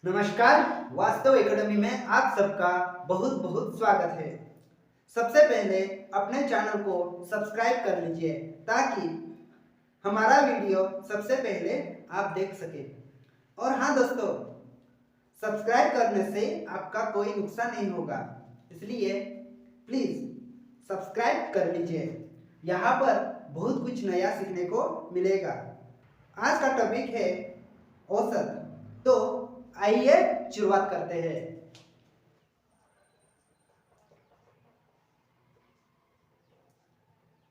नमस्कार। वास्तव एकेडमी में आप सबका बहुत बहुत स्वागत है। सबसे पहले अपने चैनल को सब्सक्राइब कर लीजिए ताकि हमारा वीडियो सबसे पहले आप देख सके। और हाँ दोस्तों, सब्सक्राइब करने से आपका कोई नुकसान नहीं होगा, इसलिए प्लीज़ सब्सक्राइब कर लीजिए। यहाँ पर बहुत कुछ नया सीखने को मिलेगा। आज का टॉपिक है औसत। तो आइए शुरुआत करते हैं।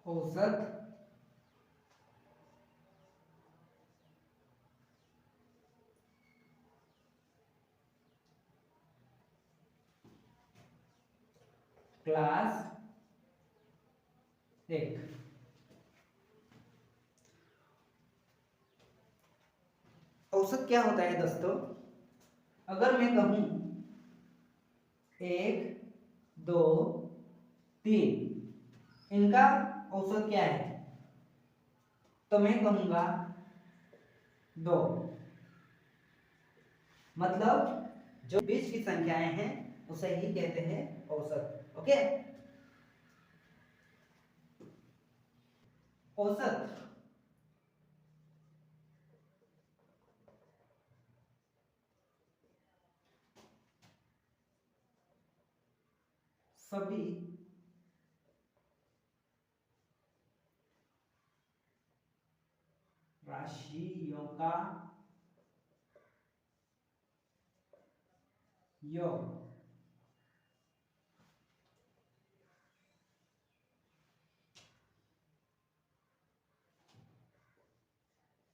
औसत क्लास 1। औसत क्या होता है दोस्तों? अगर मैं कहूं 1, 2, 3, इनका औसत क्या है तो मैं कहूंगा 2। मतलब जो बीच की संख्याएं हैं उसे ही कहते हैं औसत। ओके। औसत सभी राशियों का योग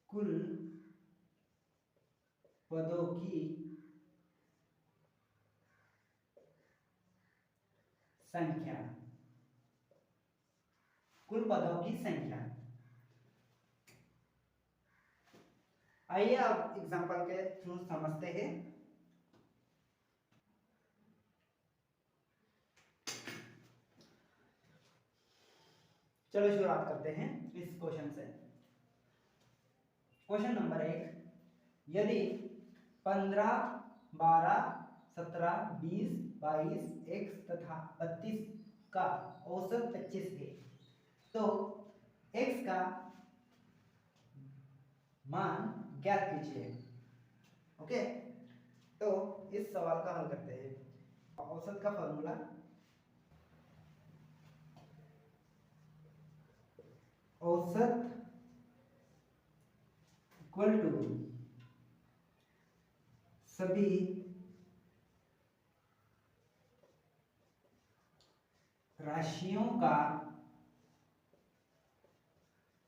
कुल पदों की संख्या। कुल पदों की संख्या। आइए अब एग्जांपल के थ्रू समझते हैं। चलो शुरुआत करते हैं इस क्वेश्चन से। क्वेश्चन नंबर 1, यदि 15, 12, 17, 20, 22, x तथा 32 का औसत 25 है तो x का मान ज्ञात कीजिए। ओके, तो इस सवाल का हल करते हैं। औसत का फॉर्मूला औसत इक्वल टू सभी राशियों का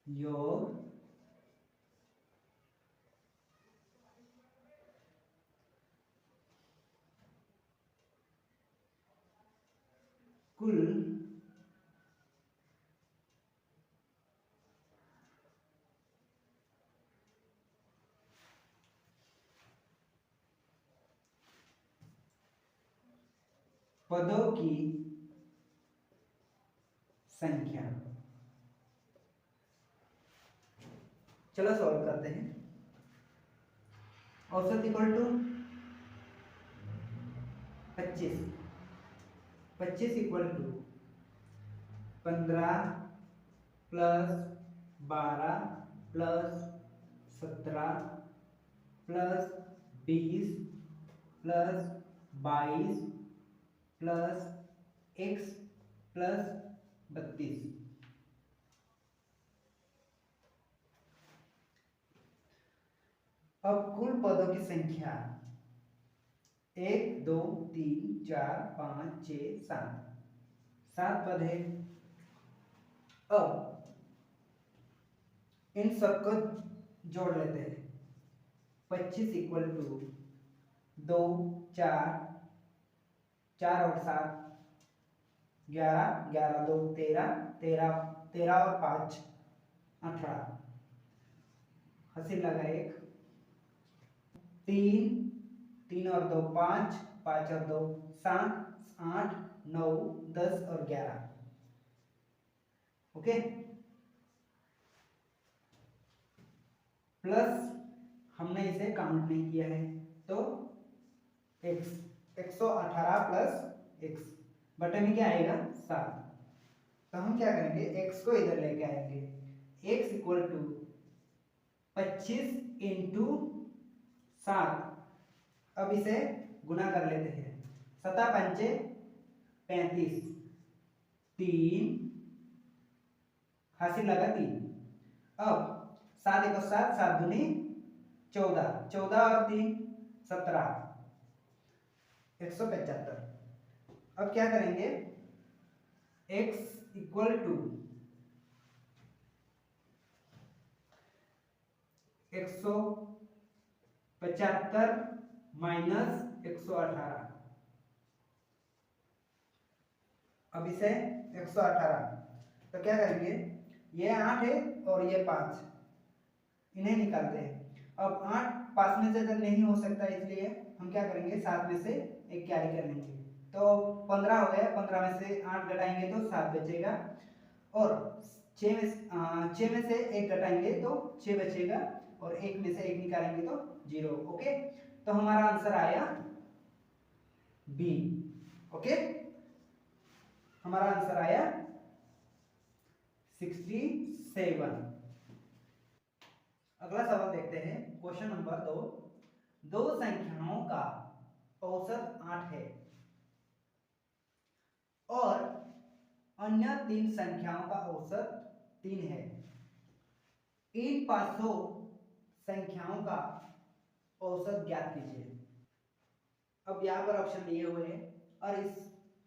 योग कुल पदों की संख्या। चलो सॉल्व करते हैं। औसत equal to 25। 25 equal to 15 plus 12 plus 17 plus 20 plus 22 plus x plus 32। अब कुल पदों की संख्या 1, 2, 3, 4, 5, 6, 7। 7 पद है। अब इन सबको जोड़ लेते हैं। 25 इक्वल टू 2, 4, 4 और 7, 11, 11 2 13, 13, 13 और 5 18। हंसी लगा 1, 3, 3 और 2 5, 5 और 2 7, 8, 9, 10 और 11। ओके, प्लस हमने इसे काउंट नहीं किया है तो x 118 प्लस x बटे में क्या आएगा 7। तो हम क्या करेंगे x को इधर लेके आएंगे, x इक्वल टू 25 इंटू 7। अब इसे गुना कर लेते हैं, 7 पंचे 35, 3 हासिल लगा 3। अब 7 1 7, 7 दूनी 14, 14 और 3 17, 175। अब क्या करेंगे, x इक्वल टू 175 माइनस 118। अब इसे 118, तो क्या करेंगे, ये 8 है और ये 5, इन्हें निकालते हैं। अब 8 5 में से जब नहीं हो सकता, इसलिए हम क्या करेंगे, 7 में से एक कैरी कर लेंगे, तो 15 हो गया। 15 में से 8 घटाएंगे तो 7 बचेगा, और 6 में से 1 घटाएंगे तो 6 बचेगा, और 1 में से 1 निकालेंगे तो 0। ओके, तो हमारा आंसर आया बी। ओके, हमारा आंसर आया 67। अगला सवाल देखते हैं, क्वेश्चन नंबर 2। दो संख्याओं का औसत 8 है और अन्य 3 संख्याओं का औसत 3 है। इन 500 संख्याओं का औसत ज्ञात कीजिए। अब यहाँ पर ऑप्शन दिए हुए हैं और इस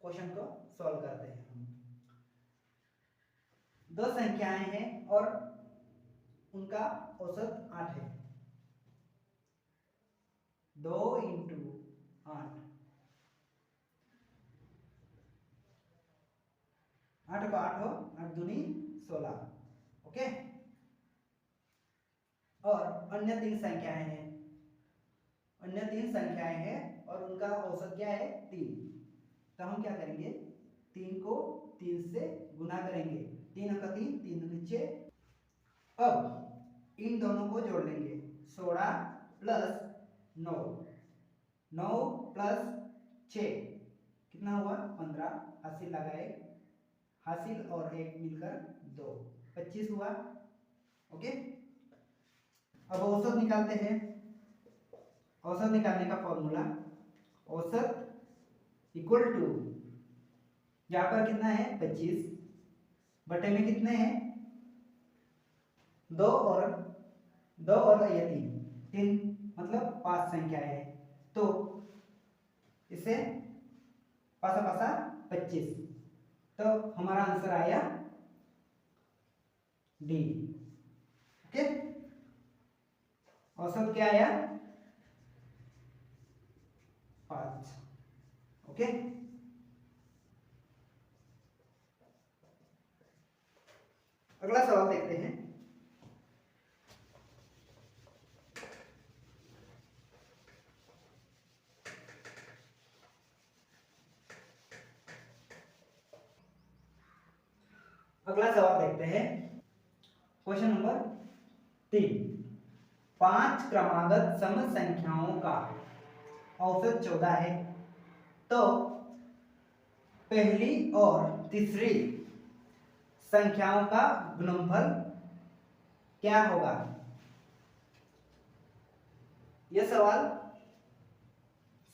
क्वेश्चन को सॉल्व करते हैं हम। दो संख्याएं हैं और उनका औसत 8 है। 2 इंटू 8, 8 को 8 हो, 8 दूनी 16। ओके, और अन्य 3 संख्याएं हैं, अन्य 3 संख्याएं हैं और उनका औसत क्या है, 3। तो हम क्या करेंगे, 3 को 3 से गुना करेंगे, 3 का 3, 3 दूनी 6। अब इन दोनों को जोड़ लेंगे, 16 प्लस 9, 9 प्लस 6 कितना हुआ, 15। हासिल लगाए, हासिल और 1 मिलकर 2, 25 हुआ। ओके, अब औसत निकालते हैं। औसत निकालने का फॉर्मूला, औसत इक्वल टू, यहाँ पर कितना है 25, बटे में कितने हैं 2 और ये 3, मतलब 5 संख्या है। तो इसे पासा पासा 25, तो हमारा आंसर आया डी। ओके, औसत क्या आया, 5। ओके, अगला सवाल देखते हैं। अगला सवाल देखते हैं, क्वेश्चन नंबर 3। 5 क्रमागत सम संख्याओं का औसत 14 है, तो पहली और तीसरी संख्याओं का गुणनफल क्या होगा। यह सवाल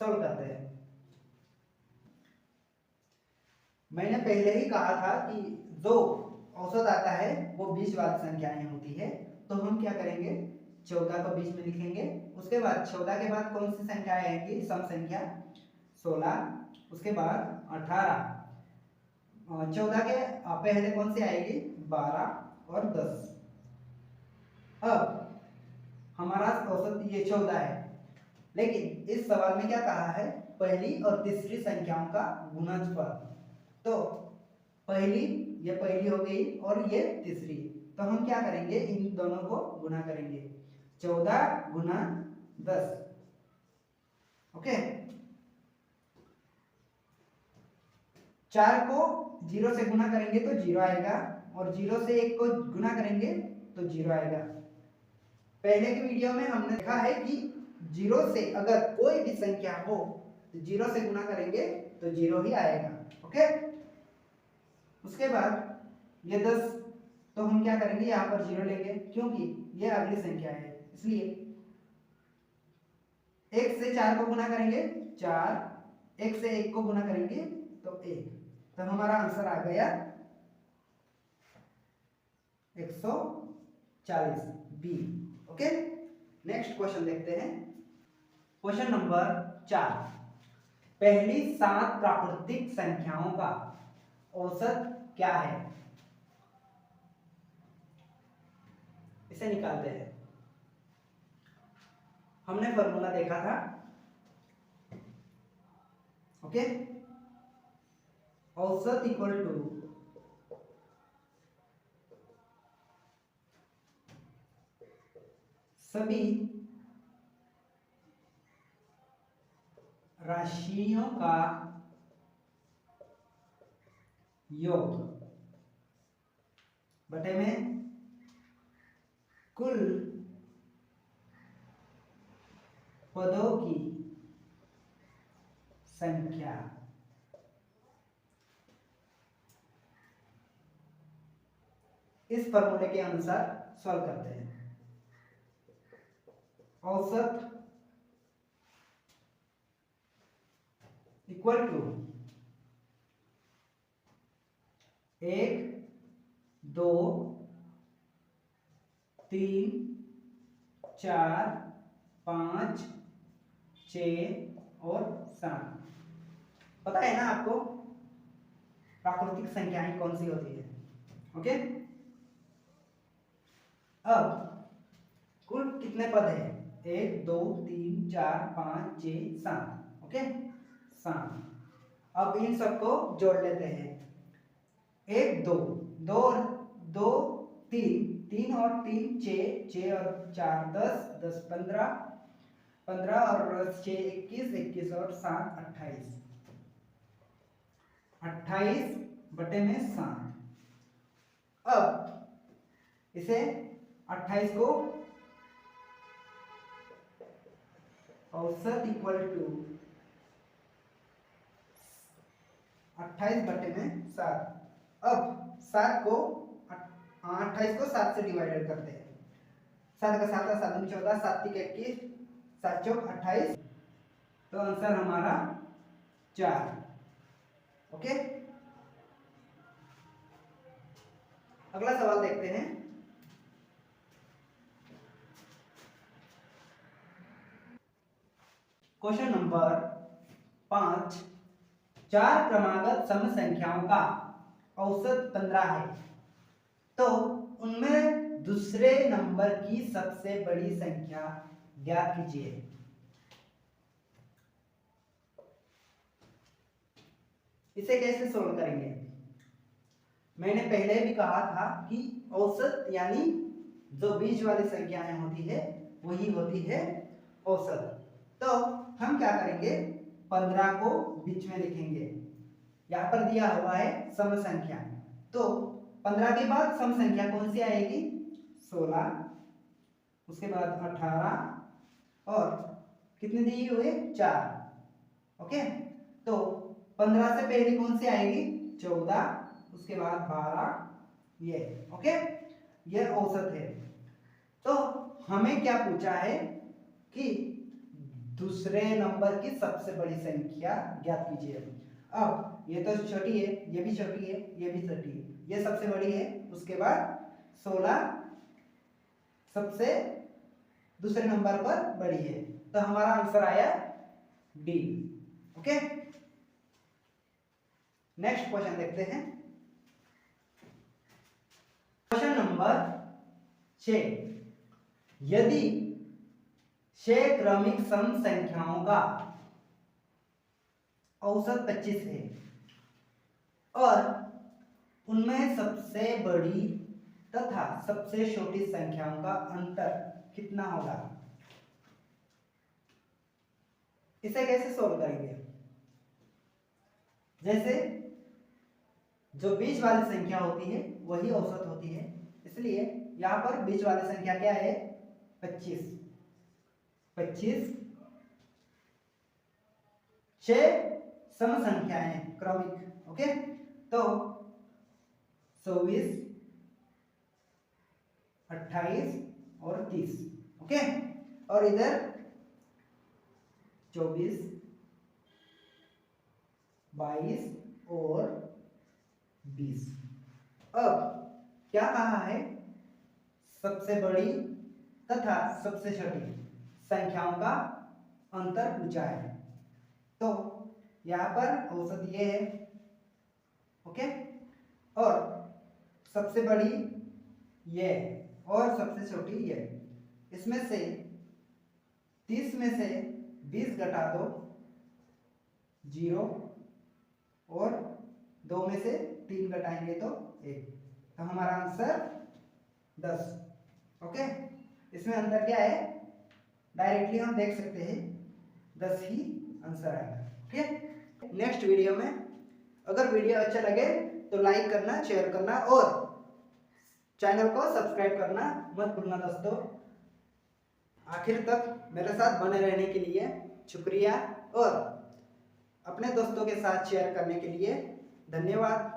सॉल्व करते हैं। मैंने पहले ही कहा था कि जो औसत आता है वो 20 वाली संख्याएं होती है, तो हम क्या करेंगे, 14 को 20 में लिखेंगे। उसके बाद 14 के बाद कौन सी संख्या आएगी, सम संख्या 16, उसके बाद 18, 14 के पहले कौन सी आएगी, 12 और 10। अब हमारा औसत ये 14 है, लेकिन इस सवाल में क्या कहा है, पहली और तीसरी संख्याओं का गुणनफल। तो ये पहली हो गई और ये तीसरी, तो हम क्या करेंगे, इन दोनों को गुना करेंगे, 14 गुना 10। ओके, 4 को 0 से गुना करेंगे तो 0 आएगा, और 0 से 1 को गुना करेंगे तो 0 आएगा। पहले की वीडियो में हमने देखा है कि 0 से अगर कोई भी संख्या हो तो 0 से गुना करेंगे तो 0 ही आएगा। ओके, उसके बाद ये 10, तो हम क्या करेंगे, यहाँ पर 0 लेंगे क्योंकि ये अगली संख्या है, इसलिए 1 से 4 को गुना करेंगे 4, 1 से 1 को गुना करेंगे तो 1, तो हमारा आंसर आ गया 140 बी। ओके, नेक्स्ट क्वेश्चन देखते हैं। क्वेश्चन नंबर 4, पहली 7 प्राकृतिक संख्याओं का औसत क्या है, इसे निकालते हैं। हमने फॉर्मूला देखा था। ओके, औसत इक्वल टू सभी राशियों का योग बटे में कुल पदों की संख्या। इस फॉर्मूले के अनुसार सॉल्व करते हैं। औसत इक्वल टू 1, 2, 3, 4, 5, 6 और 7। पता है ना आपको प्राकृतिक संख्याएं कौन सी होती है। ओके, अब कुल कितने पद है, 1, 2, 3, 4, 5, 6, 7। ओके, 7। अब इन सबको जोड़ लेते हैं। 1, 2, 2 और 2, 3, 3 और 3 6, 6 और 4 10, 10 15, 15 और 6 21, 21 और 7 28, 28 बटे में 7। अब इसे 28 को औसत इक्वल टू 28 बटे में 7। अब 7 को 28 को 7 से डिवाइडेड करते हैं। 7 का 7 7 में 14, 7 3 21, 7 चौक 28, तो आंसर हमारा 4। ओके, अगला सवाल देखते हैं। क्वेश्चन नंबर 5, 4 क्रमागत सम संख्याओं का औसत 15 है, तो उनमें दूसरे नंबर की सबसे बड़ी संख्या ज्ञात कीजिए। इसे कैसे सोल्व करेंगे, मैंने पहले भी कहा था कि औसत यानी जो बीच वाली संख्याएं होती है वही होती है औसत। तो हम क्या करेंगे, 15 को बीच में लिखेंगे। यहाँ पर दिया हुआ है सम संख्या, तो 15 के बाद सम संख्या कौन सी आएगी, 16, उसके बाद 18 और कितने दिए हुए 4। ओके, तो 15 से पहले कौन सी आएगी 14, उसके बाद 12, ये। ओके, ये औसत है। तो हमें क्या पूछा है कि दूसरे नंबर की सबसे बड़ी संख्या ज्ञात कीजिए। अब ये तो छोटी है, ये भी छोटी है, ये भी छोटी है, ये सबसे बड़ी है, उसके बाद 16 सबसे दूसरे नंबर पर बड़ी है, तो हमारा आंसर आया डी। ओके, नेक्स्ट क्वेश्चन देखते हैं। क्वेश्चन नंबर 6, यदि 6 क्रमिक सम संख्याओं का औसत 25 है और उनमें सबसे बड़ी तथा सबसे छोटी संख्याओं का अंतर कितना होगा, इसे कैसे सोल्व करेंगे। जैसे जो बीच वाली संख्या होती है वही औसत होती है, इसलिए यहां पर बीच वाली संख्या क्या है 25, 25 6 सम संख्याएं क्रमिक। ओके, तो 24, 28 और 30। ओके, और इधर 24, 22 और 20। अब क्या कहा है, सबसे बड़ी तथा सबसे छोटी संख्याओं का अंतर पूछा है। तो यहाँ पर औसत ये है। ओके, और सबसे बड़ी ये और सबसे छोटी ये। इसमें से 30 में से 20 घटा दो 0, और 2 में से 3 घटाएंगे तो 1, तो हमारा आंसर 10। ओके, इसमें अंतर क्या है, डायरेक्टली हम देख सकते हैं 10 ही आंसर आएगा। ओके, नेक्स्ट वीडियो में अगर वीडियो अच्छा लगे तो लाइक करना, शेयर करना और चैनल को सब्सक्राइब करना मत भूलना दोस्तों। आखिर तक मेरे साथ बने रहने के लिए शुक्रिया, और अपने दोस्तों के साथ शेयर करने के लिए धन्यवाद।